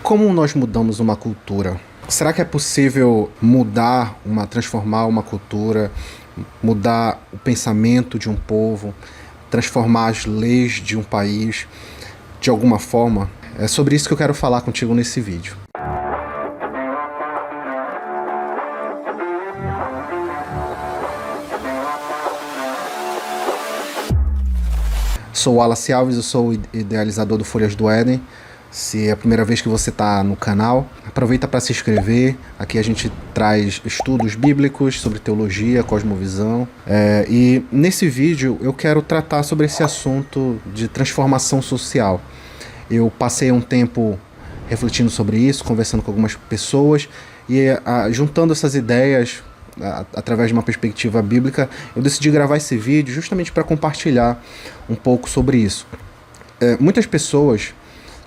Como nós mudamos uma cultura? Será que é possível transformar uma cultura, mudar o pensamento de um povo, transformar as leis de um país de alguma forma? É sobre isso que eu quero falar contigo nesse vídeo. Sou o Wallace Alves, eu sou o idealizador do Folhas do Éden. Se é a primeira vez que você está no canal, aproveita para se inscrever. Aqui a gente traz estudos bíblicos sobre teologia, cosmovisão. E nesse vídeo eu quero tratar sobre esse assunto de transformação social. Eu passei um tempo refletindo sobre isso, conversando com algumas pessoas e juntando essas ideias através de uma perspectiva bíblica, eu decidi gravar esse vídeo justamente para compartilhar um pouco sobre isso. Muitas pessoas,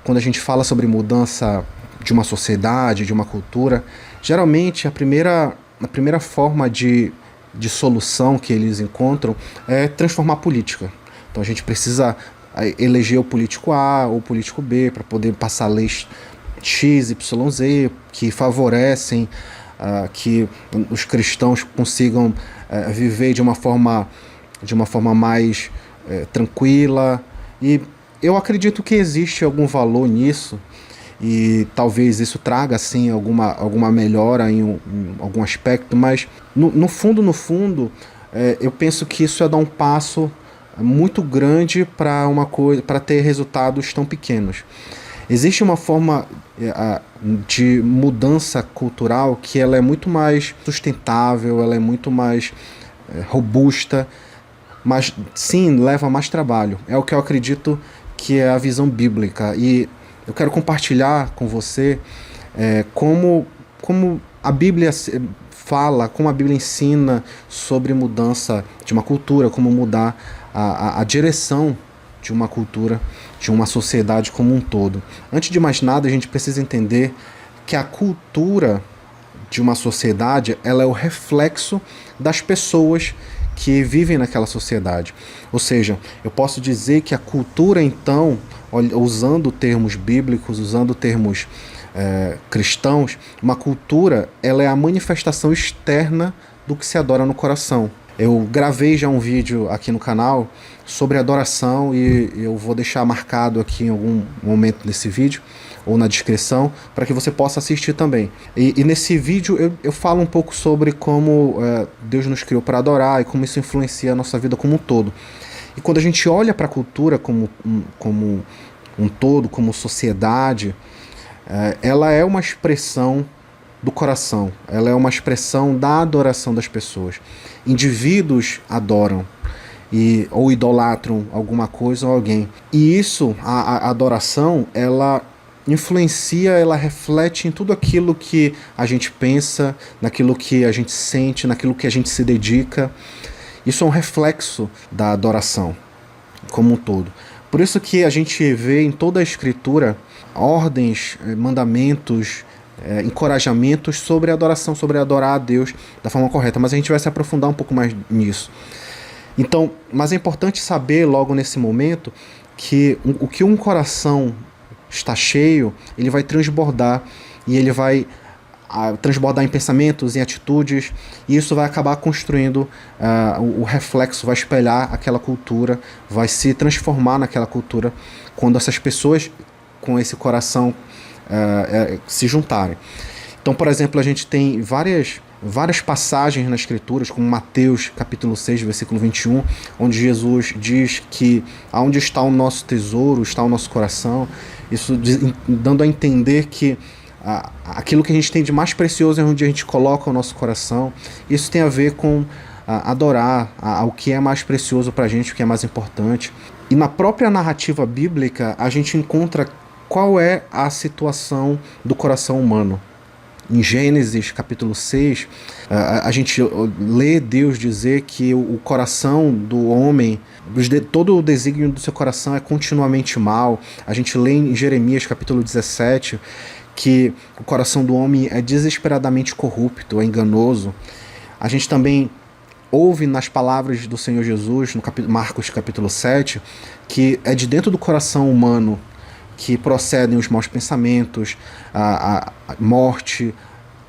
quando a gente fala sobre mudança de uma sociedade, de uma cultura, geralmente a primeira forma de solução que eles encontram é transformar a política. Então a gente precisa eleger o político A ou o político B para poder passar leis X, Y, Z que favorecem que os cristãos consigam viver de uma forma mais tranquila. E eu acredito que existe algum valor nisso e talvez isso traga assim alguma melhora em algum aspecto, mas no fundo, eu penso que isso é dar um passo muito grande para ter resultados tão pequenos. Existe uma forma de mudança cultural que ela é muito mais sustentável, ela é muito mais robusta, mas sim, leva mais trabalho. É o que eu acredito que é a visão bíblica. E eu quero compartilhar com você como a Bíblia fala, como a Bíblia ensina sobre mudança de uma cultura, como mudar a direção de uma cultura, de uma sociedade como um todo. Antes de mais nada, a gente precisa entender que a cultura de uma sociedade, ela é o reflexo das pessoas que vivem naquela sociedade. Ou seja, eu posso dizer que a cultura, então, usando termos bíblicos, usando termos cristãos, uma cultura, ela é a manifestação externa do que se adora no coração. Eu gravei já um vídeo aqui no canal sobre adoração e eu vou deixar marcado aqui em algum momento desse vídeo ou na descrição para que você possa assistir também. E nesse vídeo eu falo um pouco sobre como Deus nos criou para adorar e como isso influencia a nossa vida como um todo. E quando a gente olha para a cultura como um todo, como sociedade, ela é uma expressão do coração, ela é uma expressão da adoração das pessoas. Indivíduos adoram ou idolatram alguma coisa ou alguém. E isso, a adoração, ela influencia, ela reflete em tudo aquilo que a gente pensa, naquilo que a gente sente, naquilo que a gente se dedica. Isso é um reflexo da adoração como um todo. Por isso que a gente vê em toda a Escritura ordens, mandamentos, encorajamentos sobre a adoração, sobre adorar a Deus da forma correta, mas a gente vai se aprofundar um pouco mais nisso. Então, mas é importante saber logo nesse momento que o que um coração está cheio, ele vai transbordar e ele vai transbordar em pensamentos, em atitudes, e isso vai acabar construindo o reflexo, vai espelhar aquela cultura, vai se transformar naquela cultura quando essas pessoas com esse coração se juntarem. Então, por exemplo, a gente tem várias passagens nas Escrituras, como Mateus capítulo 6, versículo 21, onde Jesus diz que aonde está o nosso tesouro, está o nosso coração, isso dando a entender que aquilo que a gente tem de mais precioso é onde a gente coloca o nosso coração. Isso tem a ver com adorar o que é mais precioso para a gente, o que é mais importante. E na própria narrativa bíblica, a gente encontra qual é a situação do coração humano. Em Gênesis capítulo 6, a gente lê Deus dizer que o coração do homem, todo o desígnio do seu coração é continuamente mal. A gente lê em Jeremias capítulo 17 que o coração do homem é desesperadamente corrupto, é enganoso. A gente também ouve nas palavras do Senhor Jesus, no Marcos capítulo 7, que é de dentro do coração humano que procedem os maus pensamentos, a morte,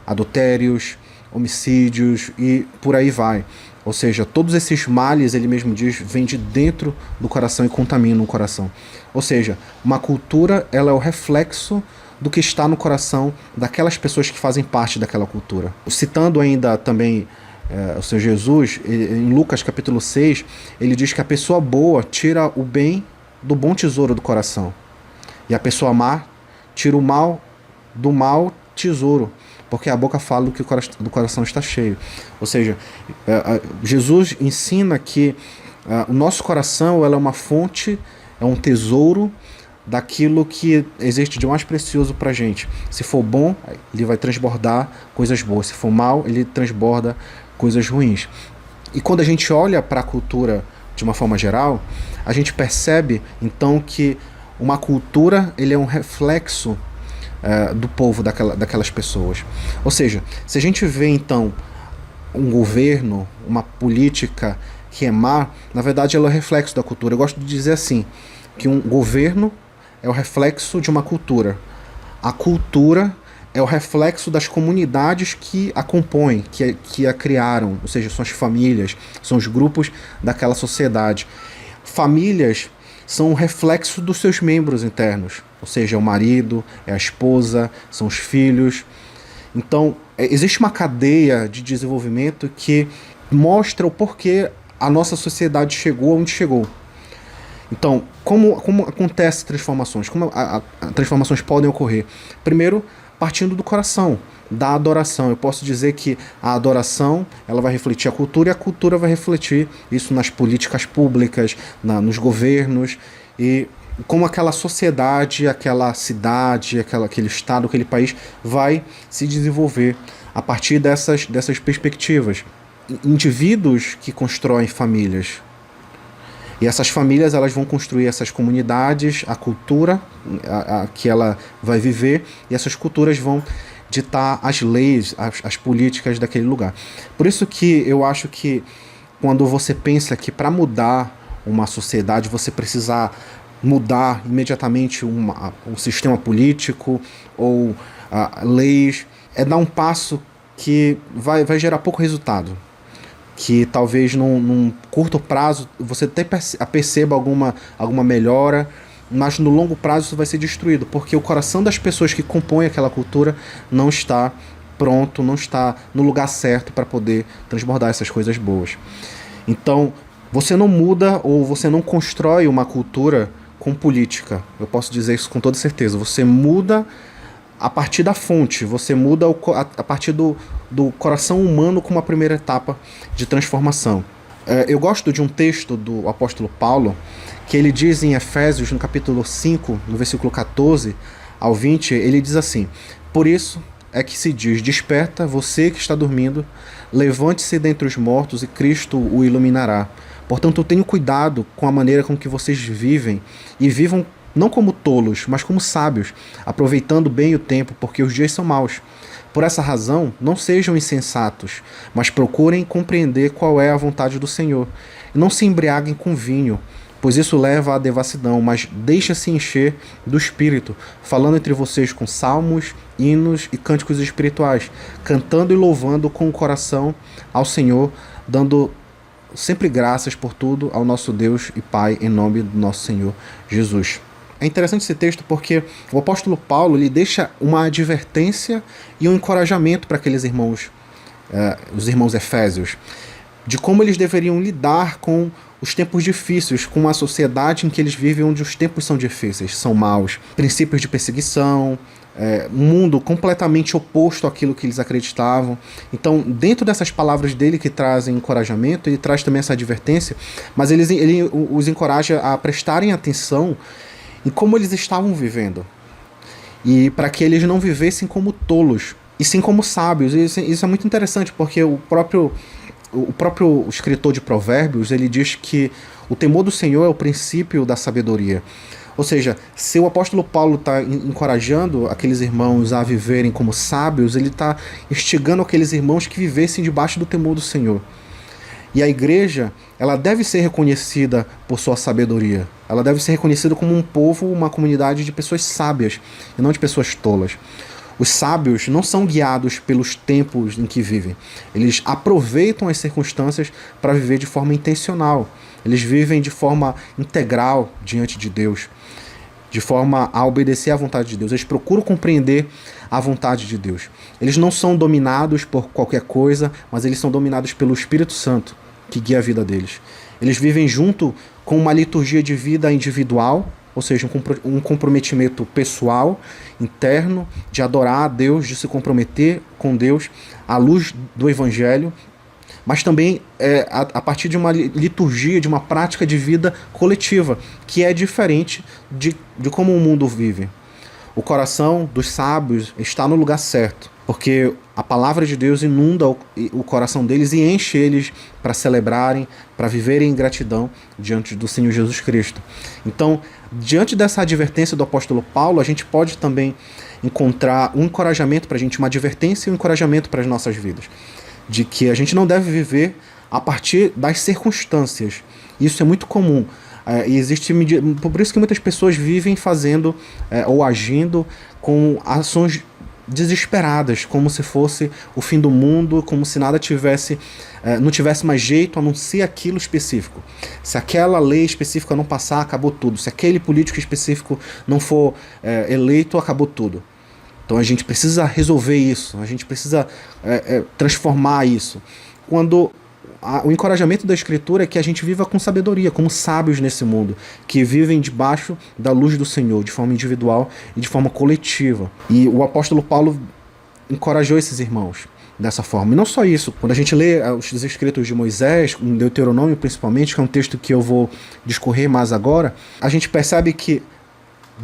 adultérios, homicídios e por aí vai. Ou seja, todos esses males, ele mesmo diz, vêm de dentro do coração e contaminam o coração. Ou seja, uma cultura, ela é o reflexo do que está no coração daquelas pessoas que fazem parte daquela cultura. Citando ainda também o Senhor Jesus, em Lucas capítulo 6, ele diz que a pessoa boa tira o bem do bom tesouro do coração. E a pessoa má tira o mal do mau tesouro, porque a boca fala do que do coração está cheio. Ou seja, Jesus ensina que o nosso coração ela é uma fonte, é um tesouro daquilo que existe de mais precioso para a gente. Se for bom, ele vai transbordar coisas boas. Se for mal, ele transborda coisas ruins. E quando a gente olha para a cultura de uma forma geral, a gente percebe então que uma cultura ele é um reflexo do povo, daquelas pessoas. Ou seja, se a gente vê então um governo, uma política que é má, na verdade ela é o reflexo da cultura. Eu gosto de dizer assim, que um governo é o reflexo de uma cultura. A cultura é o reflexo das comunidades que a compõem, que a criaram, ou seja, são as famílias, são os grupos daquela sociedade. Famílias são o reflexo dos seus membros internos, ou seja, é o marido, é a esposa, são os filhos. Então, existe uma cadeia de desenvolvimento que mostra o porquê a nossa sociedade chegou onde chegou. Então, como acontecem transformações? Como transformações podem ocorrer? Primeiro, partindo do coração, da adoração. Eu posso dizer que a adoração ela vai refletir a cultura e a cultura vai refletir isso nas políticas públicas, nos governos e como aquela sociedade, aquela cidade, aquele estado, aquele país vai se desenvolver a partir dessas perspectivas. Indivíduos que constroem famílias. E essas famílias elas vão construir essas comunidades, a cultura que ela vai viver, e essas culturas vão ditar as leis, as políticas daquele lugar. Por isso que eu acho que quando você pensa que para mudar uma sociedade você precisa mudar imediatamente um sistema político ou leis, é dar um passo que vai gerar pouco resultado. Que talvez num curto prazo você até perceba alguma melhora, mas no longo prazo isso vai ser destruído, porque o coração das pessoas que compõem aquela cultura não está pronto, não está no lugar certo para poder transbordar essas coisas boas. Então, você não muda ou você não constrói uma cultura com política. Eu posso dizer isso com toda certeza. Você muda a partir da fonte, você muda a partir do coração humano como a primeira etapa de transformação. Eu gosto de um texto do apóstolo Paulo, que ele diz em Efésios, no capítulo 5, no versículo 14 ao 20, ele diz assim: por isso é que se diz, desperta, você que está dormindo, levante-se dentre os mortos e Cristo o iluminará. Portanto, tenham cuidado com a maneira com que vocês vivem, e vivam não como tolos, mas como sábios, aproveitando bem o tempo, porque os dias são maus. Por essa razão, não sejam insensatos, mas procurem compreender qual é a vontade do Senhor. E não se embriaguem com vinho, pois isso leva à devassidão, mas deixa-se encher do Espírito, falando entre vocês com salmos, hinos e cânticos espirituais, cantando e louvando com o coração ao Senhor, dando sempre graças por tudo ao nosso Deus e Pai, em nome do nosso Senhor Jesus. É interessante esse texto porque o apóstolo Paulo lhe deixa uma advertência e um encorajamento para aqueles irmãos, os irmãos efésios, de como eles deveriam lidar com os tempos difíceis, com uma sociedade em que eles vivem onde os tempos são difíceis, são maus, princípios de perseguição, um mundo completamente oposto àquilo que eles acreditavam. Então, dentro dessas palavras dele que trazem encorajamento, ele traz também essa advertência, mas ele os encoraja a prestarem atenção em como eles estavam vivendo, e para que eles não vivessem como tolos, e sim como sábios. Isso é muito interessante, porque o próprio escritor de Provérbios, ele diz que o temor do Senhor é o princípio da sabedoria. Ou seja, se o apóstolo Paulo está encorajando aqueles irmãos a viverem como sábios, ele está instigando aqueles irmãos que vivessem debaixo do temor do Senhor. E a igreja, ela deve ser reconhecida por sua sabedoria. Ela deve ser reconhecida como um povo, uma comunidade de pessoas sábias e não de pessoas tolas. Os sábios não são guiados pelos tempos em que vivem. Eles aproveitam as circunstâncias para viver de forma intencional. Eles vivem de forma integral diante de Deus, de forma a obedecer à vontade de Deus. Eles procuram compreender a vontade de Deus. Eles não são dominados por qualquer coisa, mas eles são dominados pelo Espírito Santo, que guia a vida deles. Eles vivem junto com uma liturgia de vida individual, ou seja, um comprometimento pessoal, interno, de adorar a Deus, de se comprometer com Deus à luz do Evangelho, mas também a partir de uma liturgia, de uma prática de vida coletiva, que é diferente de como o mundo vive. O coração dos sábios está no lugar certo, porque a palavra de Deus inunda o coração deles e enche eles para celebrarem, para viverem em gratidão diante do Senhor Jesus Cristo. Então, diante dessa advertência do apóstolo Paulo, a gente pode também encontrar um encorajamento para a gente, uma advertência e um encorajamento para as nossas vidas, de que a gente não deve viver a partir das circunstâncias. Isso é muito comum. E existe, por isso que muitas pessoas vivem fazendo ou agindo com ações desesperadas, como se fosse o fim do mundo, como se nada não tivesse mais jeito a não ser aquilo específico. Se aquela lei específica não passar, acabou tudo. Se aquele político específico não for eleito, acabou tudo. Então a gente precisa resolver isso, a gente precisa transformar isso. Quando o encorajamento da Escritura é que a gente viva com sabedoria, como sábios nesse mundo, que vivem debaixo da luz do Senhor, de forma individual e de forma coletiva. E o apóstolo Paulo encorajou esses irmãos dessa forma. E não só isso, quando a gente lê os escritos de Moisés, em Deuteronômio principalmente, que é um texto que eu vou discorrer mais agora, a gente percebe que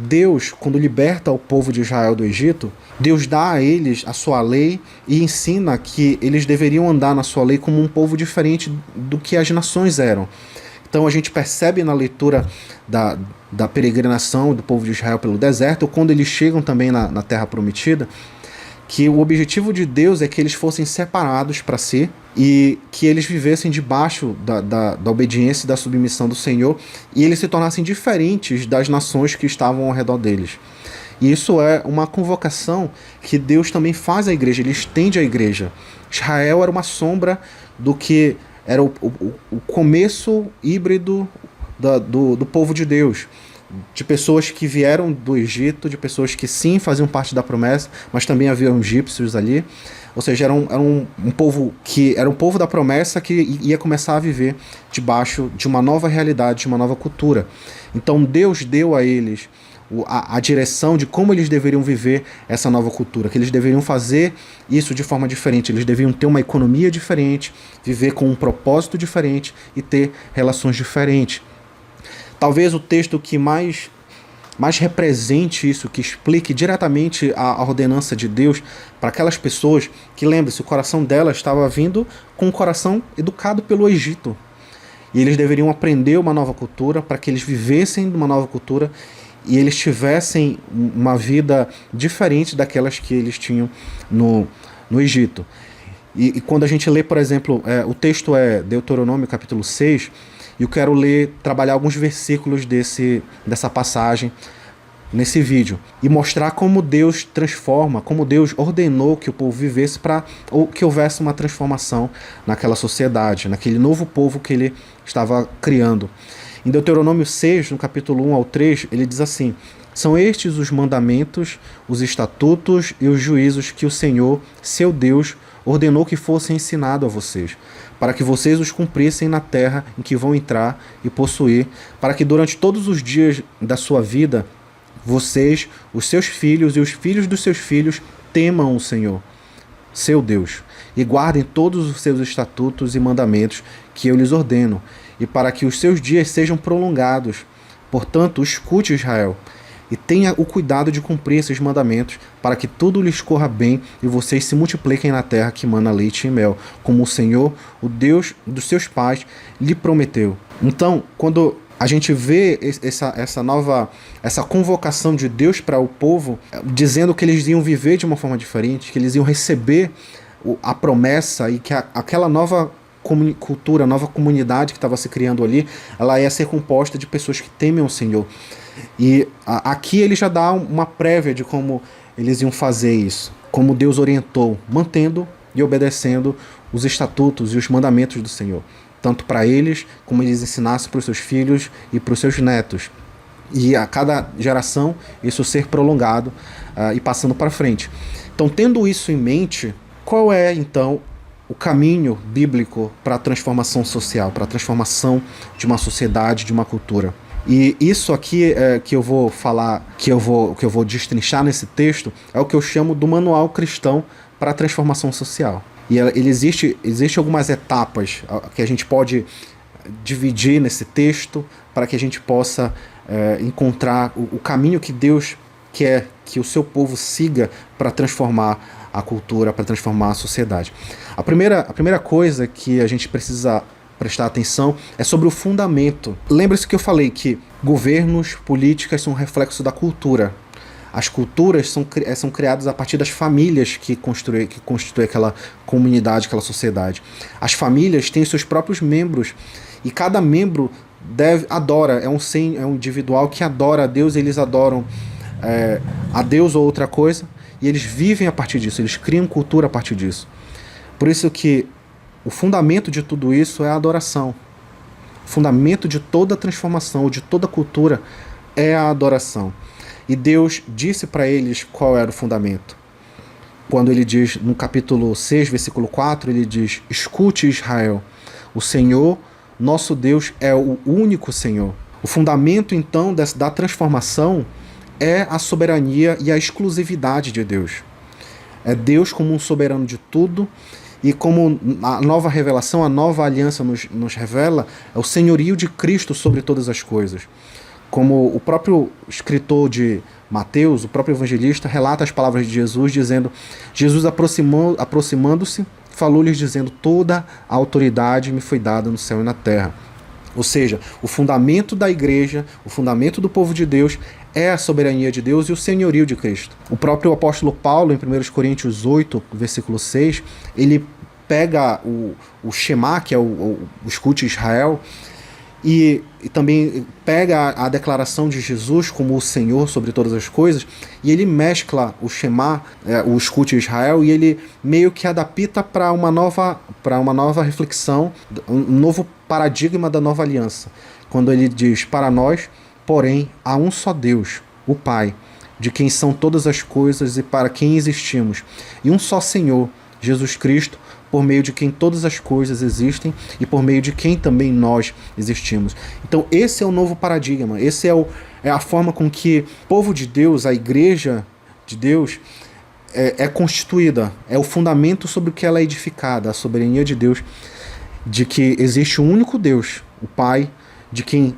Deus, quando liberta o povo de Israel do Egito, Deus dá a eles a sua lei e ensina que eles deveriam andar na sua lei como um povo diferente do que as nações eram. Então a gente percebe na leitura da peregrinação do povo de Israel pelo deserto, quando eles chegam também na Terra Prometida, que o objetivo de Deus é que eles fossem separados para si e que eles vivessem debaixo da obediência e da submissão do Senhor e eles se tornassem diferentes das nações que estavam ao redor deles. E isso é uma convocação que Deus também faz à igreja, ele estende à igreja. Israel era uma sombra do que era o começo híbrido do povo de Deus, de pessoas que vieram do Egito, de pessoas que sim faziam parte da promessa, mas também haviam egípcios ali. Ou seja, era um povo que era um povo da promessa que ia começar a viver debaixo de uma nova realidade, de uma nova cultura. Então Deus deu a eles a direção de como eles deveriam viver essa nova cultura, que eles deveriam fazer isso de forma diferente, eles deveriam ter uma economia diferente, viver com um propósito diferente e ter relações diferentes. Talvez o texto que mais represente isso, que explique diretamente a ordenança de Deus para aquelas pessoas que, lembre-se, o coração delas estava vindo com um coração educado pelo Egito. E eles deveriam aprender uma nova cultura para que eles vivessem uma nova cultura e eles tivessem uma vida diferente daquelas que eles tinham no Egito. E quando a gente lê, por exemplo, o texto é Deuteronômio capítulo 6, e eu quero trabalhar alguns versículos dessa passagem nesse vídeo e mostrar como Deus transforma, como Deus ordenou que o povo vivesse para que houvesse uma transformação naquela sociedade, naquele novo povo que ele estava criando. Em Deuteronômio 6, no capítulo 1 ao 3, ele diz assim: são estes os mandamentos, os estatutos e os juízos que o Senhor, seu Deus, ordenou que fossem ensinados a vocês, para que vocês os cumprissem na terra em que vão entrar e possuir, para que durante todos os dias da sua vida, vocês, os seus filhos e os filhos dos seus filhos temam o Senhor, seu Deus, e guardem todos os seus estatutos e mandamentos que eu lhes ordeno, e para que os seus dias sejam prolongados. Portanto, escute, Israel, e tenha o cuidado de cumprir esses mandamentos, para que tudo lhes corra bem e vocês se multipliquem na terra que mana leite e mel, como o Senhor, o Deus dos seus pais, lhe prometeu. Então, quando a gente vê essa convocação de Deus para o povo, dizendo que eles iam viver de uma forma diferente, que eles iam receber a promessa e que aquela nova cultura, a nova comunidade que estava se criando ali, ela ia ser composta de pessoas que temem o Senhor. E aqui ele já dá uma prévia de como eles iam fazer isso, como Deus orientou, mantendo e obedecendo os estatutos e os mandamentos do Senhor, tanto para eles, como eles ensinassem para os seus filhos e para os seus netos. E a cada geração isso ser prolongado e passando para frente. Então, tendo isso em mente, qual é então o caminho bíblico para a transformação social, para a transformação de uma sociedade, de uma cultura? E isso aqui que eu vou falar, que eu vou destrinchar nesse texto, é o que eu chamo do manual cristão para a transformação social. E ele existe algumas etapas que a gente pode dividir nesse texto para que a gente possa encontrar o caminho que Deus quer que o seu povo siga para transformar a cultura, para transformar a sociedade. A primeira coisa que a gente precisa prestar atenção é sobre o fundamento. Lembre-se que eu falei que governos, políticas são um reflexo da cultura. As culturas são criadas a partir das famílias que constituem aquela comunidade, aquela sociedade. As famílias têm seus próprios membros e cada membro adora, é um individual que adora a Deus, eles adoram a Deus ou outra coisa, e eles vivem a partir disso, eles criam cultura a partir disso. Por isso que o fundamento de tudo isso é a adoração. O fundamento de toda transformação, de toda cultura, é a adoração. E Deus disse para eles qual era o fundamento. Quando ele diz, no capítulo 6, versículo 4, ele diz: escute, Israel, o Senhor, nosso Deus, é o único Senhor. O fundamento, então, da transformação é a soberania e a exclusividade de Deus. É Deus como um soberano de tudo, e como a nova revelação, a nova aliança nos revela, é o senhorio de Cristo sobre todas as coisas. Como o próprio escritor de Mateus, o próprio evangelista, relata as palavras de Jesus, dizendo: Jesus aproximando-se, falou-lhes dizendo: toda a autoridade me foi dada no céu e na terra. Ou seja, o fundamento da igreja, o fundamento do povo de Deus é a soberania de Deus e o senhorio de Cristo. O próprio apóstolo Paulo, em 1 Coríntios 8, versículo 6, ele pega o Shema, que é o escute Israel, e também pega a declaração de Jesus como o Senhor sobre todas as coisas, e ele mescla o Shema, o escute Israel, e ele meio que adapta para uma nova reflexão, um novo paradigma da nova aliança, quando ele diz: para nós, porém, há um só Deus, o Pai, de quem são todas as coisas e para quem existimos, e um só Senhor, Jesus Cristo, por meio de quem todas as coisas existem e por meio de quem também nós existimos. Então esse é o novo paradigma, esse é a forma com que o povo de Deus, a igreja de Deus, é constituída, é o fundamento sobre o que ela é edificada, a soberania de Deus, de que existe um único Deus, o Pai, de quem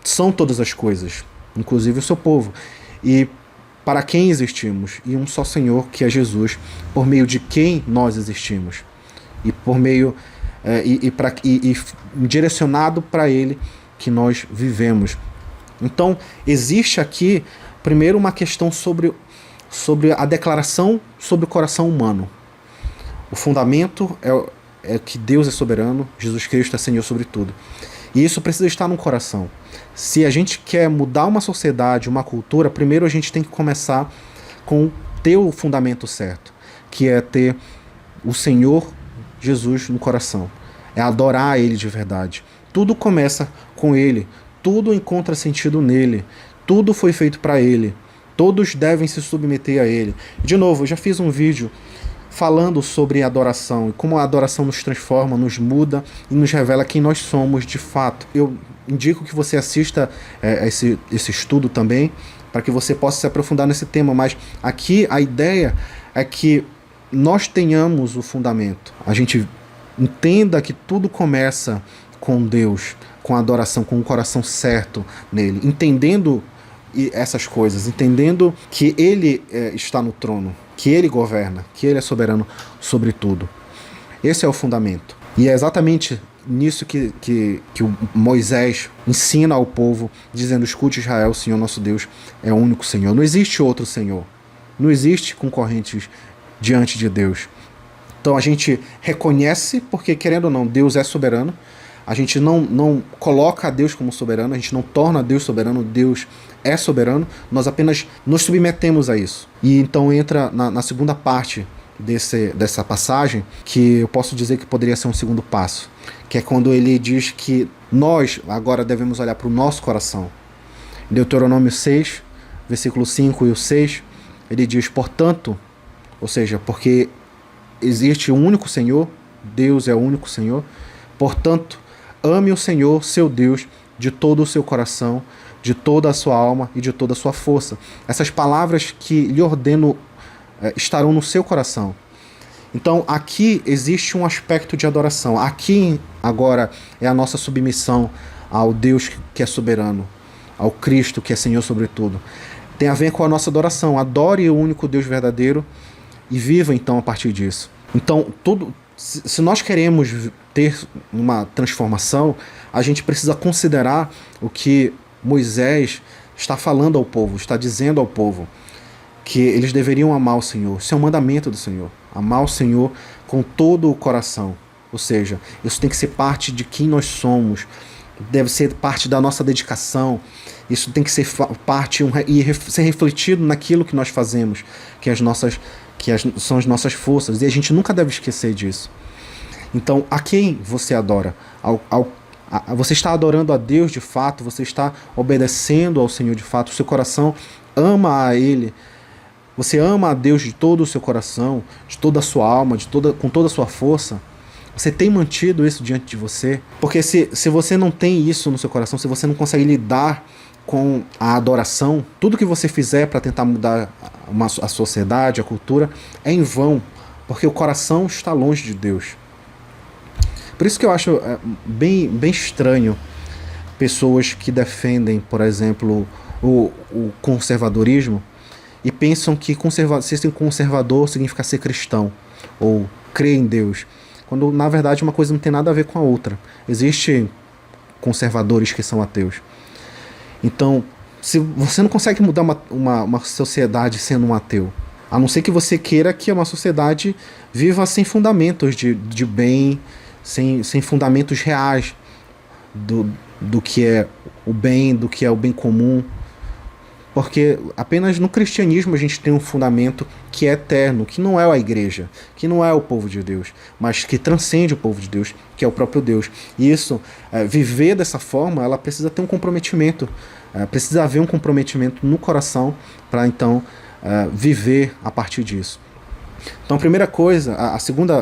são todas as coisas, inclusive o seu povo, e para quem existimos, e um só Senhor, que é Jesus, por meio de quem nós existimos, e por meio e direcionado para Ele que nós vivemos. Então existe aqui primeiro uma questão sobre a declaração sobre o coração humano. O fundamento é que Deus é soberano, Jesus Cristo é Senhor sobre tudo. E isso precisa estar no coração. Se a gente quer mudar uma sociedade, uma cultura, primeiro a gente tem que começar com ter o fundamento certo, que é ter o Senhor Jesus no coração. É adorar Ele de verdade. Tudo começa com Ele. Tudo encontra sentido nele. Tudo foi feito para Ele. Todos devem se submeter a Ele. De novo, eu já fiz um vídeo falando sobre adoração e como a adoração nos transforma, nos muda e nos revela quem nós somos de fato. Eu indico que você assista esse estudo também, para que você possa se aprofundar nesse tema, mas aqui a ideia é que nós tenhamos o fundamento. A gente entenda que tudo começa com Deus, com a adoração, com o coração certo nele, entendendo essas coisas, entendendo que Ele está no trono, que Ele governa, que Ele é soberano sobre tudo. Esse é o fundamento. E é exatamente nisso que o Moisés ensina ao povo, dizendo: escute, Israel, o Senhor nosso Deus é o único Senhor. Não existe outro Senhor. Não existe concorrentes diante de Deus. Então a gente reconhece, porque querendo ou não, Deus é soberano. A gente não coloca Deus como soberano, a gente não torna Deus soberano, Deus é soberano, nós apenas nos submetemos a isso. E então entra na segunda parte dessa passagem, que eu posso dizer que poderia ser um segundo passo, que é quando ele diz que nós agora devemos olhar para o nosso coração. Em Deuteronômio 6, versículo 5 e o 6, ele diz, portanto, ou seja, porque existe um único Senhor, Deus é o único Senhor, portanto, ame o Senhor, seu Deus, de todo o seu coração, de toda a sua alma e de toda a sua força. Essas palavras que lhe ordeno estarão no seu coração. Então, aqui existe um aspecto de adoração. Aqui, agora, é a nossa submissão ao Deus que é soberano, ao Cristo que é Senhor sobre tudo. Tem a ver com a nossa adoração. Adore o único Deus verdadeiro e viva, então, a partir disso. Então, se nós queremos ter uma transformação, a gente precisa considerar o que Moisés está falando ao povo, está dizendo ao povo, que eles deveriam amar o Senhor. Isso é um mandamento do Senhor. Amar o Senhor com todo o coração. Ou seja, isso tem que ser parte de quem nós somos, deve ser parte da nossa dedicação, isso tem que ser parte e ser refletido naquilo que nós fazemos, são as nossas forças, e a gente nunca deve esquecer disso. Então, a quem você adora? Você está adorando a Deus de fato? Você está obedecendo ao Senhor de fato? O seu coração ama a Ele? Você ama a Deus de todo o seu coração, de toda a sua alma, com toda a sua força? Você tem mantido isso diante de você? Porque se você não tem isso no seu coração, se você não consegue lidar com a adoração, tudo que você fizer para tentar mudar a sociedade, a cultura, é em vão, porque o coração está longe de Deus. Por isso que eu acho bem estranho pessoas que defendem, por exemplo, o conservadorismo e pensam que ser conservador significa ser cristão ou crer em Deus, quando na verdade uma coisa não tem nada a ver com a outra. Existem conservadores que são ateus. Então, se você não consegue mudar uma sociedade sendo um ateu, a não ser que você queira que uma sociedade viva sem fundamentos de bem, sem fundamentos reais do que é o bem, do que é o bem comum. Porque apenas no cristianismo a gente tem um fundamento que é eterno, que não é a igreja, que não é o povo de Deus, mas que transcende o povo de Deus, que é o próprio Deus. E isso, viver dessa forma, ela precisa ter um comprometimento, precisa haver um comprometimento no coração para então viver a partir disso. Então a primeira coisa,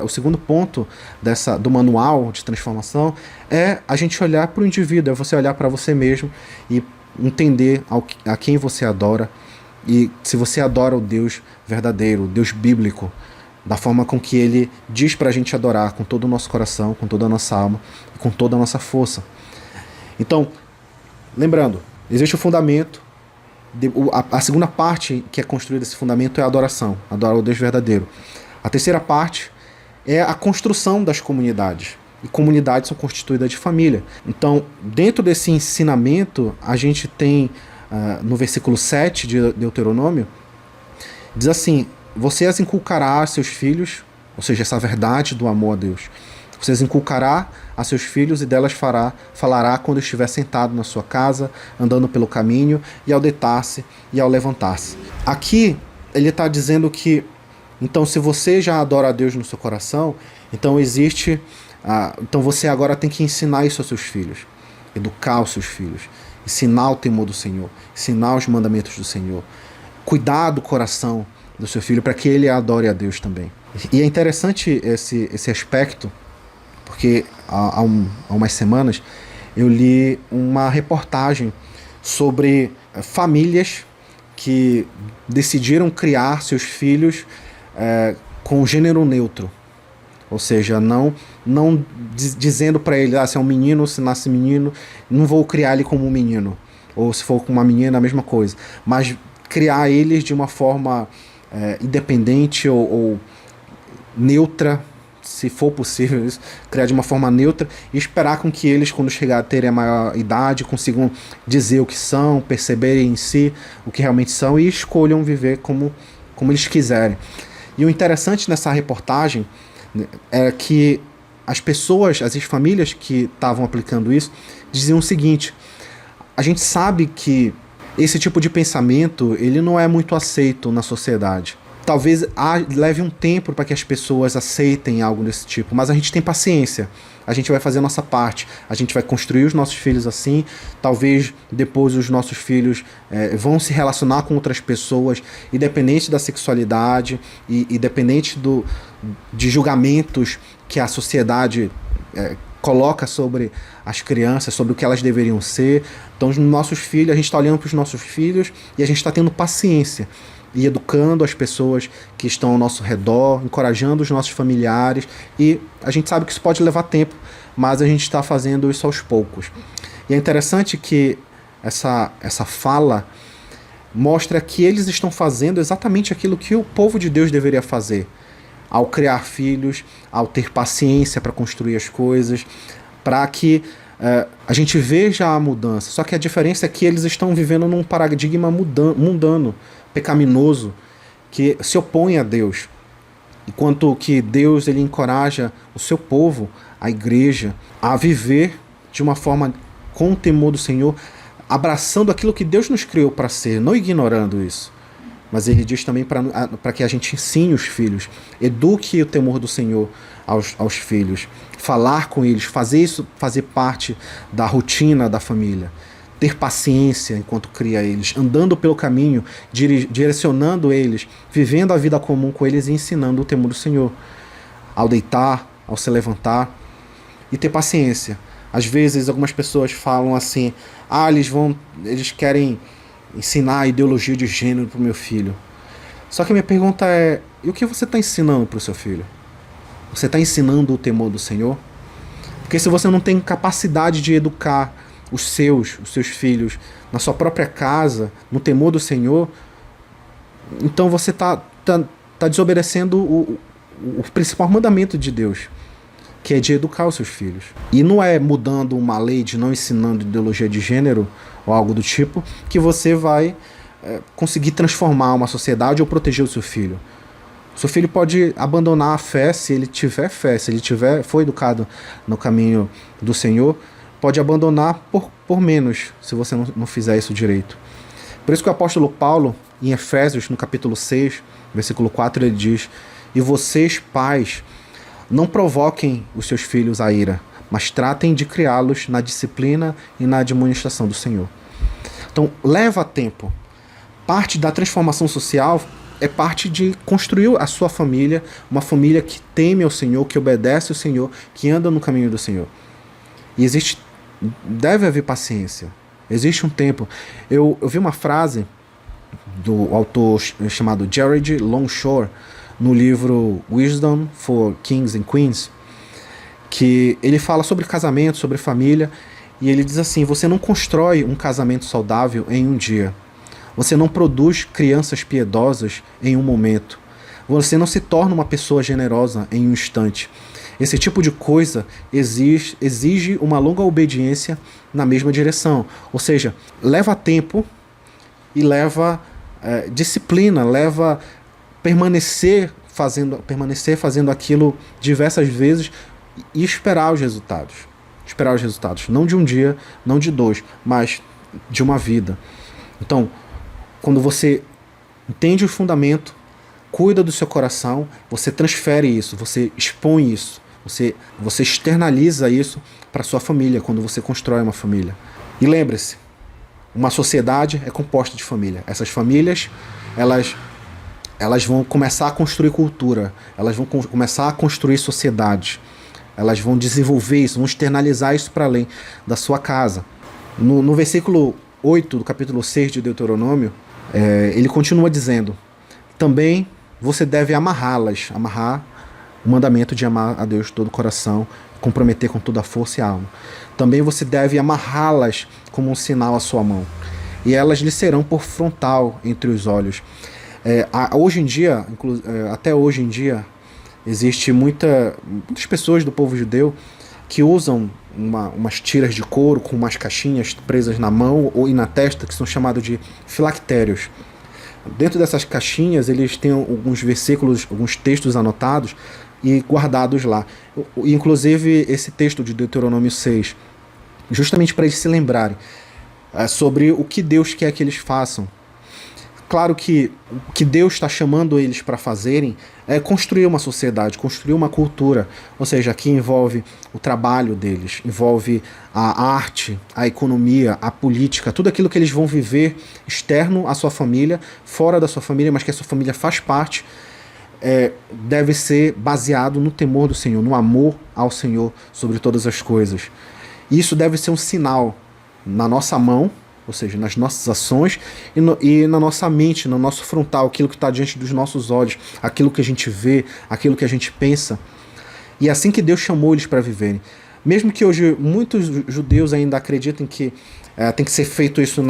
o segundo ponto do manual de transformação é a gente olhar para o indivíduo, é você olhar para você mesmo e entender a quem você adora, e se você adora o Deus verdadeiro, o Deus bíblico, da forma com que Ele diz para a gente adorar, com todo o nosso coração, com toda a nossa alma e com toda a nossa força. Então, lembrando, existe o fundamento, a segunda parte que é construída esse fundamento é a adoração, adorar o Deus verdadeiro. A terceira parte é a construção das comunidades. E comunidades são constituídas de família. Então, dentro desse ensinamento, a gente tem, no versículo 7 de Deuteronômio, diz assim: você as inculcará a seus filhos, ou seja, essa verdade do amor a Deus. Você as inculcará a seus filhos e delas falará quando estiver sentado na sua casa, andando pelo caminho, e ao deitar-se e ao levantar-se. Aqui, ele está dizendo que, então, se você já adora a Deus no seu coração, então então você agora tem que ensinar isso aos seus filhos, educar os seus filhos, ensinar o temor do Senhor, ensinar os mandamentos do Senhor, cuidar do coração do seu filho para que ele adore a Deus também. E é interessante esse aspecto, porque há umas semanas eu li uma reportagem sobre famílias que decidiram criar seus filhos com gênero neutro. Ou seja, não dizendo para ele, se é um menino, se nasce menino, não vou criar ele como um menino. Ou se for com uma menina, a mesma coisa. Mas criar eles de uma forma independente ou neutra, se for possível, criar de uma forma neutra e esperar com que eles, quando chegar a terem a maior idade, consigam dizer o que são, perceberem em si o que realmente são e escolham viver como eles quiserem. E o interessante nessa reportagem Era que as pessoas, as famílias que estavam aplicando isso, diziam o seguinte: a gente sabe que esse tipo de pensamento ele não é muito aceito na sociedade. Talvez leve um tempo para que as pessoas aceitem algo desse tipo, mas a gente tem paciência. A gente vai fazer a nossa parte. A gente vai construir os nossos filhos assim. Talvez depois os nossos filhos vão se relacionar com outras pessoas, independente da sexualidade e independente de julgamentos que a sociedade coloca sobre as crianças, sobre o que elas deveriam ser. Então, os nossos filhos, a gente está olhando para os nossos filhos e a gente está tendo paciência e educando as pessoas que estão ao nosso redor, encorajando os nossos familiares, e a gente sabe que isso pode levar tempo, mas a gente está fazendo isso aos poucos. E é interessante que essa fala mostra que eles estão fazendo exatamente aquilo que o povo de Deus deveria fazer, ao criar filhos, ao ter paciência para construir as coisas, para que a gente veja a mudança. Só que a diferença é que eles estão vivendo num paradigma mundano, pecaminoso, que se opõe a Deus. Enquanto que Deus ele encoraja o seu povo, a igreja, a viver de uma forma com o temor do Senhor, abraçando aquilo que Deus nos criou para ser, não ignorando isso. Mas ele diz também para que a gente ensine os filhos, eduque o temor do Senhor aos filhos, falar com eles, fazer parte da rotina da família, ter paciência enquanto cria eles, andando pelo caminho, direcionando eles, vivendo a vida comum com eles e ensinando o temor do Senhor, ao deitar, ao se levantar, e ter paciência. Às vezes algumas pessoas falam assim: eles querem ensinar a ideologia de gênero para o meu filho. Só que a minha pergunta é: e o que você está ensinando para o seu filho? Você está ensinando o temor do Senhor? Porque se você não tem capacidade de educar os seus filhos na sua própria casa, no temor do Senhor, então você está desobedecendo o principal mandamento de Deus, que é de educar os seus filhos. E não é mudando uma lei de não ensinando ideologia de gênero ou algo do tipo que você vai conseguir transformar uma sociedade ou proteger o seu filho. O seu filho pode abandonar a fé se ele tiver fé, se ele for educado no caminho do Senhor, pode abandonar por menos, se você não fizer isso direito. Por isso que o apóstolo Paulo, em Efésios, no capítulo 6, versículo 4, ele diz: e vocês, pais, não provoquem os seus filhos à ira, mas tratem de criá-los na disciplina e na admoestação do Senhor. Então, leva tempo. Parte da transformação social é parte de construir a sua família, uma família que teme ao Senhor, que obedece ao Senhor, que anda no caminho do Senhor. E deve haver paciência. Existe um tempo. Eu vi uma frase do autor chamado Jared Longshore, no livro Wisdom for Kings and Queens, que ele fala sobre casamento, sobre família, e ele diz assim: você não constrói um casamento saudável em um dia. Você não produz crianças piedosas em um momento. Você não se torna uma pessoa generosa em um instante. Esse tipo de coisa exige uma longa obediência na mesma direção. Ou seja, leva tempo e leva disciplina, leva permanecer fazendo aquilo diversas vezes e esperar os resultados. Esperar os resultados. Não de um dia, não de dois, mas de uma vida. Então, quando você entende o fundamento, cuida do seu coração, você transfere isso, você expõe isso, você externaliza isso para sua família, quando você constrói uma família. E uma sociedade é composta de família. Essas famílias, elas vão começar a construir cultura, elas vão começar a construir sociedade, elas vão desenvolver isso, vão externalizar isso para além da sua casa. No versículo 8 do capítulo 6 de Deuteronômio, ele continua dizendo: também você deve amarrar o mandamento de amar a Deus de todo o coração, comprometer com toda a força e alma. Também você deve amarrá-las como um sinal à sua mão, e elas lhe serão por frontal entre os olhos. Hoje em dia, até hoje em dia, existe muitas pessoas do povo judeu que usam umas tiras de couro com umas caixinhas presas na mão ou na testa, que são chamados de filactérios. Dentro dessas caixinhas eles têm alguns versículos, alguns textos anotados, e guardados lá. Inclusive, esse texto de Deuteronômio 6, justamente para eles se lembrarem sobre o que Deus quer que eles façam. Claro que o que Deus está chamando eles para fazerem é construir uma sociedade, construir uma cultura. Ou seja, aqui envolve o trabalho deles, envolve a arte, a economia, a política, tudo aquilo que eles vão viver externo à sua família, fora da sua família, mas que a sua família faz parte, deve ser baseado no temor do Senhor, no amor ao Senhor sobre todas as coisas. Isso deve ser um sinal na nossa mão, ou seja, nas nossas ações e na nossa mente, no nosso frontal, aquilo que está diante dos nossos olhos, aquilo que a gente vê, aquilo que a gente pensa. E é assim que Deus chamou eles para viverem. Mesmo que hoje muitos judeus ainda acreditem que tem que ser feito isso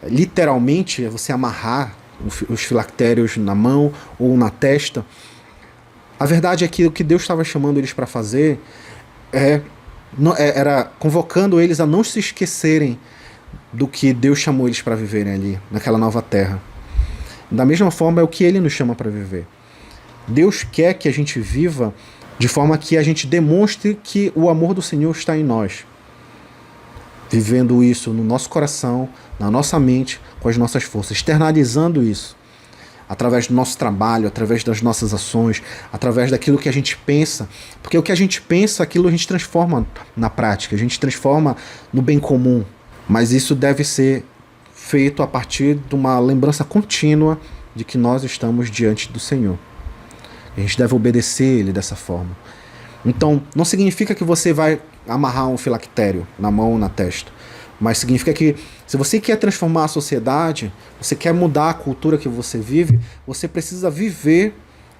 literalmente, você amarrar os filactérios na mão ou na testa. A verdade é que o que Deus estava chamando eles para fazer era convocando eles a não se esquecerem do que Deus chamou eles para viverem ali, naquela nova terra. Da mesma forma é o que Ele nos chama para viver. Deus quer que a gente viva de forma que a gente demonstre que o amor do Senhor está em nós. Vivendo isso no nosso coração, na nossa mente, com as nossas forças, externalizando isso através do nosso trabalho, através das nossas ações, através daquilo que a gente pensa, porque o que a gente pensa, aquilo a gente transforma na prática, a gente transforma no bem comum. Mas isso deve ser feito a partir de uma lembrança contínua de que nós estamos diante do Senhor. A gente deve obedecer Ele dessa forma. Então, não significa que você vai amarrar um filactério na mão ou na testa, mas significa que se você quer transformar a sociedade, você quer mudar a cultura que você vive, você precisa viver,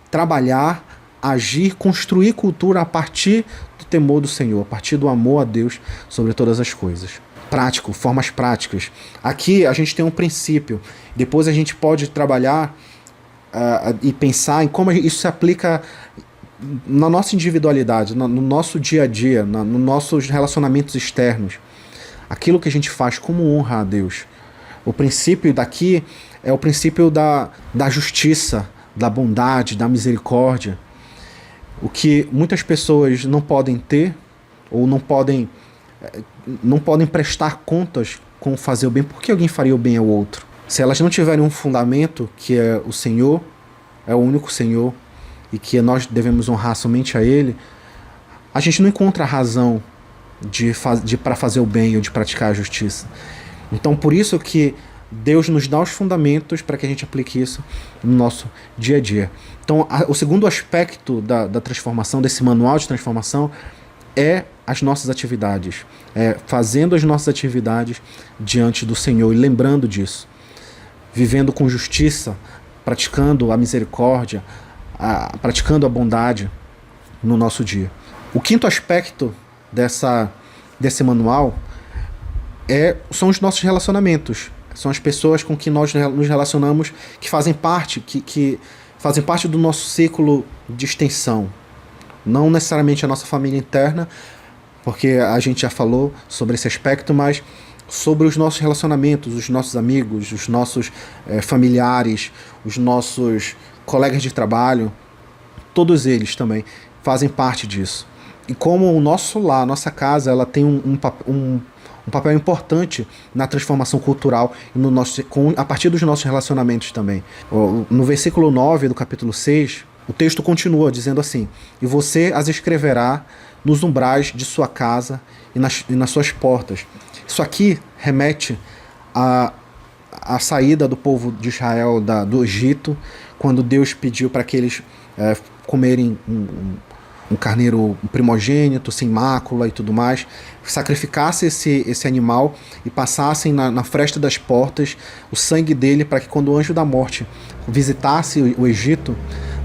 trabalhar, agir, construir cultura a partir do temor do Senhor, a partir do amor a Deus sobre todas as coisas. Prático, formas práticas. Aqui a gente tem um princípio, depois a gente pode trabalhar e pensar em como isso se aplica na nossa individualidade, no nosso dia a dia, nos nossos relacionamentos externos. Aquilo que a gente faz como honra a Deus. O princípio daqui é o princípio da justiça, da bondade, da misericórdia. O que muitas pessoas não podem ter ou não podem prestar contas com fazer o bem. Por que alguém faria o bem ao outro? Se elas não tiverem um fundamento, que é o Senhor, é o único Senhor, e que nós devemos honrar somente a Ele, a gente não encontra razão para fazer o bem ou de praticar a justiça. Então, por isso que Deus nos dá os fundamentos para que a gente aplique isso no nosso dia a dia. Então, o segundo aspecto da transformação, desse manual de transformação, é as nossas atividades, fazendo as nossas atividades diante do Senhor e lembrando disso, vivendo com justiça, praticando a misericórdia, praticando a bondade no nosso dia. O quinto aspecto desse manual são os nossos relacionamentos, são as pessoas com que nós nos relacionamos, que fazem parte do nosso círculo de extensão. Não necessariamente a nossa família interna, porque a gente já falou sobre esse aspecto, mas sobre os nossos relacionamentos, os nossos amigos, os nossos familiares, os nossos colegas de trabalho, todos eles também fazem parte disso. E como o nosso lar, a nossa casa, ela tem um papel importante na transformação cultural a partir dos nossos relacionamentos também. No versículo 9 do capítulo 6, o texto continua dizendo assim: e você as escreverá nos umbrais de sua casa e nas suas portas. Isso aqui remete à saída do povo de Israel do Egito, quando Deus pediu para que eles comerem um carneiro primogênito, sem mácula e tudo mais, sacrificassem esse animal e passassem na fresta das portas o sangue dele, para que quando o anjo da morte visitasse o Egito,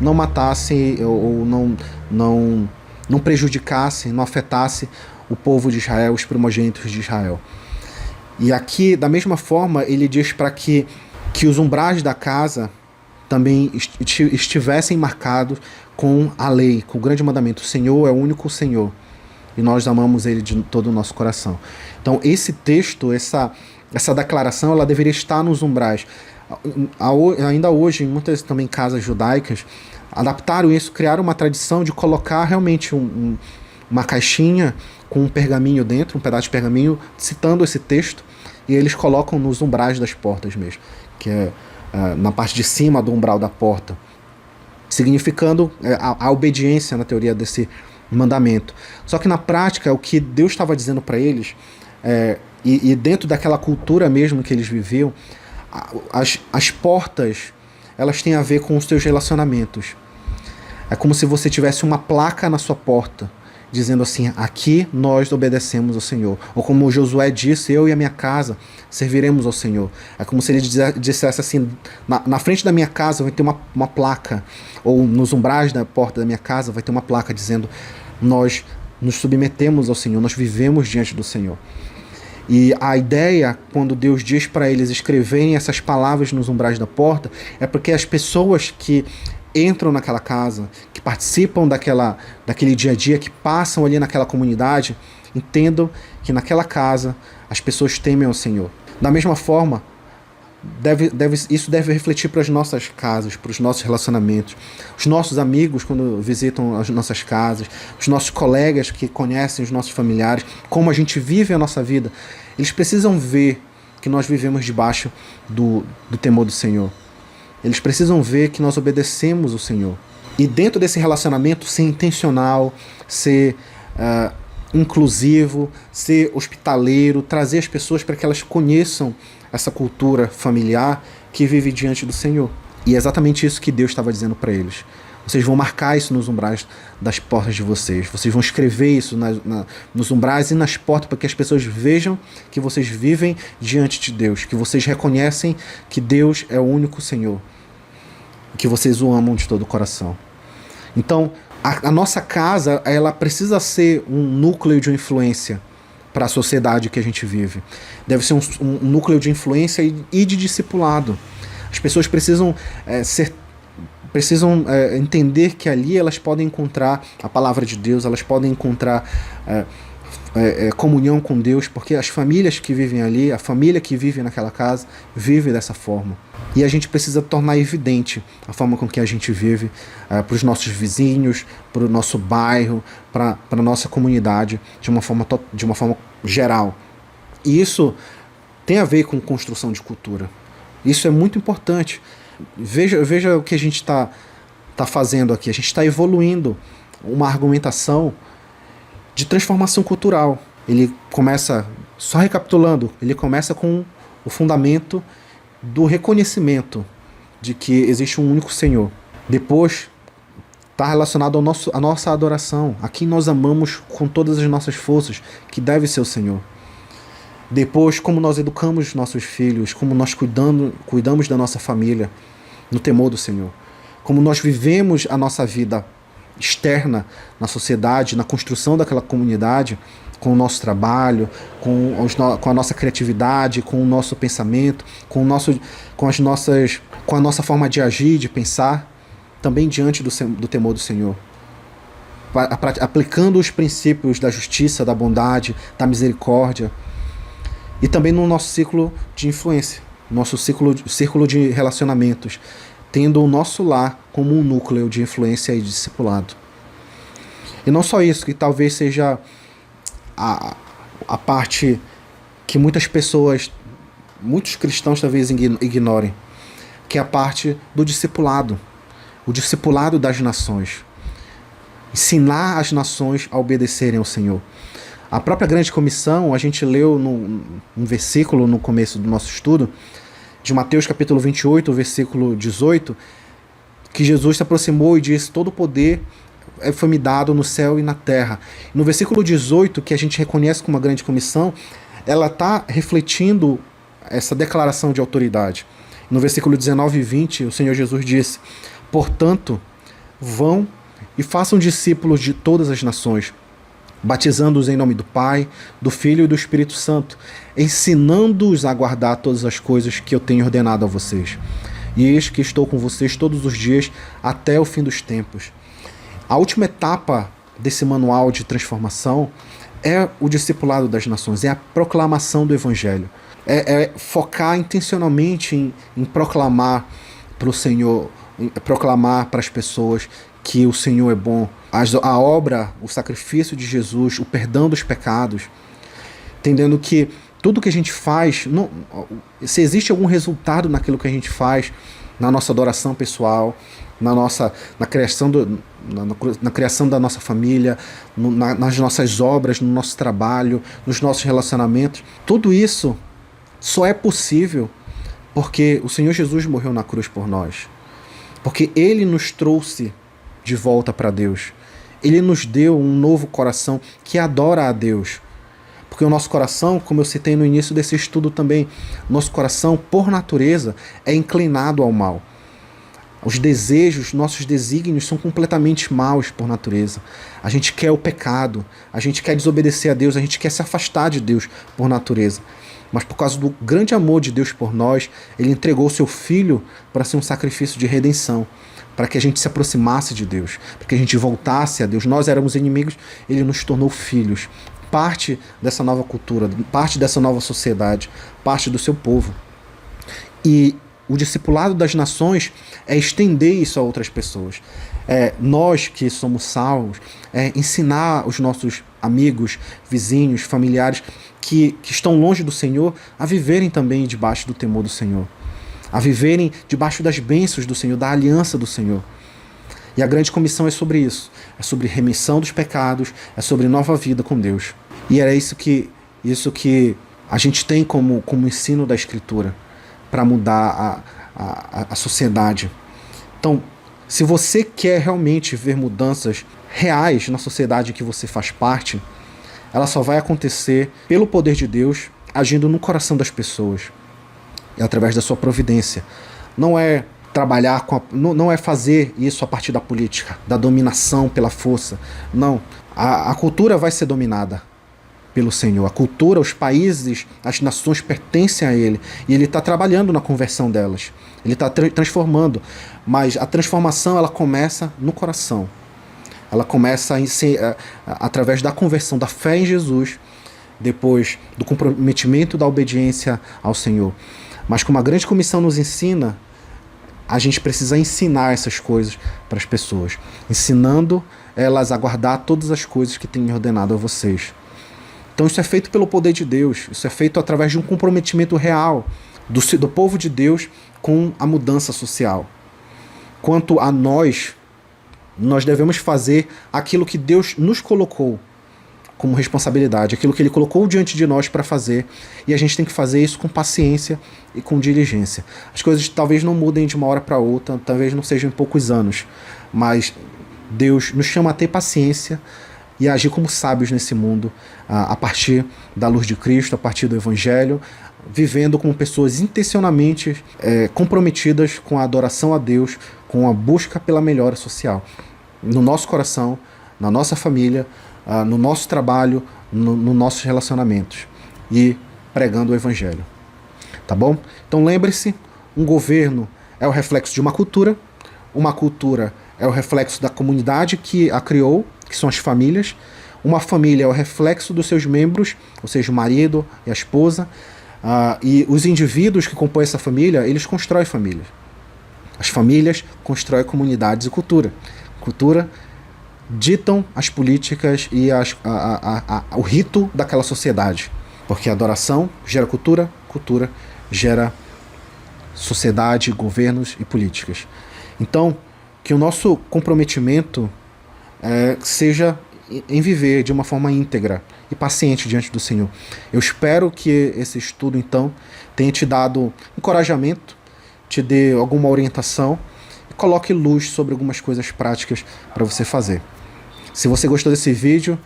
não matasse ou não prejudicasse, não afetasse o povo de Israel, os primogênitos de Israel. E aqui, da mesma forma, ele diz para que os umbrais da casa também estivessem marcados com a lei, com o grande mandamento: o Senhor é o único Senhor, e nós amamos Ele de todo o nosso coração. Então esse texto, essa declaração, ela deveria estar nos umbrais. Ainda hoje, em muitas também casas judaicas, adaptaram isso, criaram uma tradição de colocar realmente uma caixinha com um pergaminho dentro, um pedaço de pergaminho, citando esse texto, e eles colocam nos umbrais das portas mesmo, que é na parte de cima do umbral da porta, significando a obediência na teoria desse mandamento. Só que na prática, o que Deus estava dizendo para eles, e dentro daquela cultura mesmo que eles viviam, as portas, elas têm a ver com os seus relacionamentos. É como se você tivesse uma placa na sua porta, dizendo assim: aqui nós obedecemos ao Senhor. Ou como Josué disse: eu e a minha casa serviremos ao Senhor. É como se ele dissesse assim: na frente da minha casa vai ter uma placa, ou nos umbrais da porta da minha casa vai ter uma placa dizendo: nós nos submetemos ao Senhor, nós vivemos diante do Senhor. E a ideia, quando Deus diz para eles escreverem essas palavras nos umbrais da porta, é porque as pessoas que entram naquela casa, que participam daquele dia a dia, que passam ali naquela comunidade, entendam que naquela casa as pessoas temem ao Senhor. Da mesma forma, isso deve refletir para as nossas casas, para os nossos relacionamentos. Os nossos amigos, quando visitam as nossas casas, os nossos colegas que conhecem os nossos familiares, como a gente vive a nossa vida, eles precisam ver que nós vivemos debaixo do temor do Senhor. Eles precisam ver que nós obedecemos o Senhor. E dentro desse relacionamento, ser intencional, ser inclusivo, ser hospitaleiro, trazer as pessoas para que elas conheçam essa cultura familiar que vive diante do Senhor. E é exatamente isso que Deus estava dizendo para eles. Vocês vão marcar isso nos umbrais das portas de vocês. Vocês vão escrever isso nos umbrais e nas portas para que as pessoas vejam que vocês vivem diante de Deus, que vocês reconhecem que Deus é o único Senhor, que vocês o amam de todo o coração. Então, a nossa casa, ela precisa ser um núcleo de influência para a sociedade que a gente vive. Deve ser um núcleo de influência e de discipulado. As pessoas precisam entender que ali elas podem encontrar a palavra de Deus, elas podem encontrar comunhão com Deus, porque as famílias que vivem ali, a família que vive naquela casa, vive dessa forma. E a gente precisa tornar evidente a forma com que a gente vive para os nossos vizinhos, para o nosso bairro, para a nossa comunidade, de uma forma geral. E isso tem a ver com construção de cultura. Isso é muito importante. Veja o que a gente está fazendo aqui. A gente está evoluindo uma argumentação de transformação cultural. Ele começa, só recapitulando, ele começa com o fundamento do reconhecimento de que existe um único Senhor. Depois está relacionado à nossa adoração, a quem nós amamos com todas as nossas forças, que deve ser o Senhor. Depois, como nós educamos nossos filhos, como nós cuidamos da nossa família no temor do Senhor. Como nós vivemos a nossa vida externa na sociedade, na construção daquela comunidade, com o nosso trabalho, com a nossa criatividade, com o nosso pensamento, com a nossa forma de agir, de pensar, também diante do temor do Senhor. Aplicando os princípios da justiça, da bondade, da misericórdia, e também no nosso ciclo de influência, nosso círculo de relacionamentos, tendo o nosso lar como um núcleo de influência e de discipulado. E não só isso, que talvez seja a parte que muitos cristãos talvez ignorem, que é a parte do discipulado, o discipulado das nações. Ensinar as nações a obedecerem ao Senhor. A própria grande comissão, a gente leu um versículo no começo do nosso estudo, de Mateus capítulo 28, versículo 18, que Jesus se aproximou e disse: todo o poder foi me dado no céu e na terra. No versículo 18, que a gente reconhece como uma grande comissão, ela está refletindo essa declaração de autoridade. No versículo 19 e 20, o Senhor Jesus disse: portanto, vão e façam discípulos de todas as nações, batizando-os em nome do Pai, do Filho e do Espírito Santo, ensinando-os a guardar todas as coisas que eu tenho ordenado a vocês. E eis que estou com vocês todos os dias até o fim dos tempos. A última etapa desse manual de transformação é o discipulado das nações, é a proclamação do Evangelho. É focar intencionalmente em proclamar para o Senhor proclamar para as pessoas que o Senhor é bom, a obra, o sacrifício de Jesus, o perdão dos pecados, entendendo que tudo que a gente faz, se existe algum resultado naquilo que a gente faz, na nossa adoração pessoal, na criação da nossa família, nas nossas obras, no nosso trabalho, nos nossos relacionamentos, tudo isso só é possível porque o Senhor Jesus morreu na cruz por nós. Porque Ele nos trouxe de volta para Deus. Ele nos deu um novo coração que adora a Deus. Porque o nosso coração, como eu citei no início desse estudo também, nosso coração, por natureza, é inclinado ao mal. Os desejos, nossos desígnios são completamente maus por natureza. A gente quer o pecado, a gente quer desobedecer a Deus, a gente quer se afastar de Deus por natureza. Mas por causa do grande amor de Deus por nós, Ele entregou o seu Filho para ser um sacrifício de redenção, para que a gente se aproximasse de Deus, para que a gente voltasse a Deus. Nós éramos inimigos, Ele nos tornou filhos, parte dessa nova cultura, parte dessa nova sociedade, parte do seu povo. E o discipulado das nações é estender isso a outras pessoas. Nós que somos salvos, ensinar os nossos amigos, vizinhos, familiares que estão longe do Senhor a viverem também debaixo do temor do Senhor, a viverem debaixo das bênçãos do Senhor, da aliança do Senhor. E a grande comissão é sobre isso, é sobre remissão dos pecados, é sobre nova vida com Deus. E era isso que a gente tem como ensino da Escritura para mudar a sociedade. Então, se você quer realmente ver mudanças reais na sociedade que você faz parte, ela só vai acontecer pelo poder de Deus agindo no coração das pessoas e através da sua providência. Não é trabalhar não é fazer isso a partir da política, da dominação pela força. Não. A cultura vai ser dominada pelo Senhor. A cultura, os países, as nações pertencem a Ele. E Ele está trabalhando na conversão delas. Ele está transformando. Mas a transformação, ela começa no coração. Ela começa através da conversão, da fé em Jesus, depois do comprometimento da obediência ao Senhor. Mas como a grande comissão nos ensina, a gente precisa ensinar essas coisas para as pessoas, ensinando elas a guardar todas as coisas que tenho ordenado a vocês. Então isso é feito pelo poder de Deus, isso é feito através de um comprometimento real do povo de Deus com a mudança social. Quanto a nós devemos fazer aquilo que Deus nos colocou como responsabilidade, aquilo que Ele colocou diante de nós para fazer, e a gente tem que fazer isso com paciência e com diligência. As coisas talvez não mudem de uma hora para outra, talvez não sejam em poucos anos, mas Deus nos chama a ter paciência e a agir como sábios nesse mundo, a partir da luz de Cristo, a partir do Evangelho, vivendo como pessoas intencionalmente comprometidas com a adoração a Deus, com a busca pela melhora social, no nosso coração, na nossa família, no nosso trabalho, nos nossos relacionamentos, e pregando o Evangelho. Tá bom? Então lembre-se, um governo é o reflexo de uma cultura é o reflexo da comunidade que a criou, que são as famílias. Uma família é o reflexo dos seus membros, ou seja, o marido e a esposa. E os indivíduos que compõem essa família, eles constroem famílias. As famílias constroem comunidades e cultura. Cultura ditam as políticas e o rito daquela sociedade. Porque a adoração gera cultura, cultura gera sociedade, governos e políticas. Então, que o nosso comprometimento seja em viver de uma forma íntegra e paciente diante do Senhor. Eu espero que esse estudo, então, tenha te dado encorajamento, te dê alguma orientação e coloque luz sobre algumas coisas práticas para você fazer. Se você gostou desse vídeo,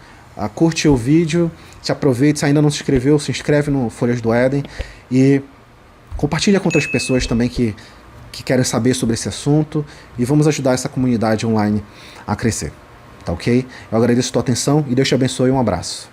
curte o vídeo, se aproveite, se ainda não se inscreveu, se inscreve no Folhas do Éden e compartilha com outras pessoas também que querem saber sobre esse assunto, e vamos ajudar essa comunidade online a crescer. Tá ok? Eu agradeço a tua atenção e Deus te abençoe. Um abraço.